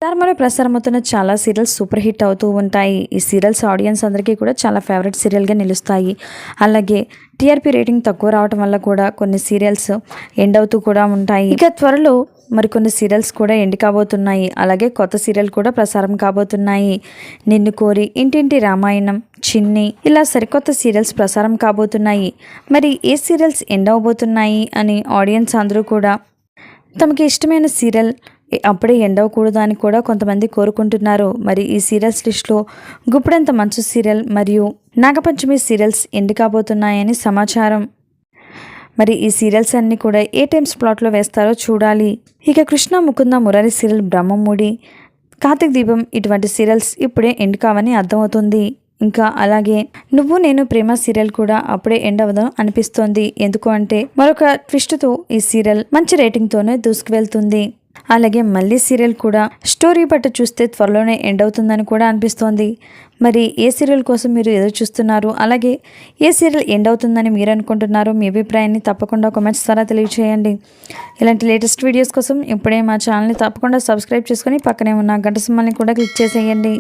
స్టార్మాలో ప్రసారమవుతున్న చాలా serials super hit అవుతూ ఉంటాయి. ఈ సీరియల్స్ ఆడియన్స్ అందరికీ కూడా చాలా ఫేవరెట్ సీరియల్గా నిలుస్తాయి. అలాగే టీఆర్పీ రేటింగ్ తక్కువ రావడం వల్ల కూడా కొన్ని సీరియల్స్ ఎండ్ అవుతూ కూడా ఉంటాయి. ఇక త్వరలో మరికొన్ని సీరియల్స్ కూడా ఎండ్ కాబోతున్నాయి. అలాగే కొత్త సీరియల్ కూడా ప్రసారం కాబోతున్నాయి. నిన్ను కోరి, ఇంటింటి రామాయణం, చిన్ని ఇలా సరికొత్త సీరియల్స్ ప్రసారం కాబోతున్నాయి. మరి ఏ సీరియల్స్ ఎండ్ అవబోతున్నాయి అని ఆడియన్స్ అందరూ కూడా తమకి ఇష్టమైన సీరియల్ అప్పుడే ఎండ్ అవ్వకూడదు అని కూడా కొంతమంది కోరుకుంటున్నారు. మరి ఈ సీరియల్స్ లిస్ట్లో గుప్పుడంత మంచు సీరియల్ మరియు నాగపంచమి సీరియల్స్ ఎండ్ కాబోతున్నాయని సమాచారం. మరి ఈ సీరియల్స్ అన్నీ కూడా ఏ టైమ్ స్లాట్లో వేస్తారో చూడాలి. ఇక కృష్ణ ముకుంద మురారి సీరియల్, బ్రహ్మముడి, కార్తీక దీపం ఇటువంటి సీరియల్స్ ఇప్పుడే ఎండ్ కావని అర్థమవుతుంది. ఇంకా అలాగే నువ్వు నేను ప్రేమ సీరియల్ కూడా అప్పుడే ఎండ్ అవ్వదు అనిపిస్తోంది. ఎందుకు అంటే మరొక ట్విస్ట్తో ఈ సీరియల్ మంచి రేటింగ్తోనే దూసుకువెళ్తుంది. అలాగే మళ్ళీ సీరియల్ కూడా స్టోరీ బట్టి చూస్తే త్వరలోనే ఎండ్ అవుతుందని కూడా అనిపిస్తోంది. మరి ఏ సీరియల్ కోసం మీరు ఎదురు చూస్తున్నారు? అలాగే ఏ సీరియల్ ఎండ్ అవుతుందని మీరు అనుకుంటున్నారు? మీ అభిప్రాయాన్ని తప్పకుండా కామెంట్స్ ద్వారా తెలియజేయండి. ఇలాంటి లేటెస్ట్ వీడియోస్ కోసం ఇప్పుడే మా ఛానల్ని తప్పకుండా సబ్స్క్రైబ్ చేసుకొని పక్కనే ఉన్న గంట సింబల్ని కూడా క్లిక్ చేసేయండి.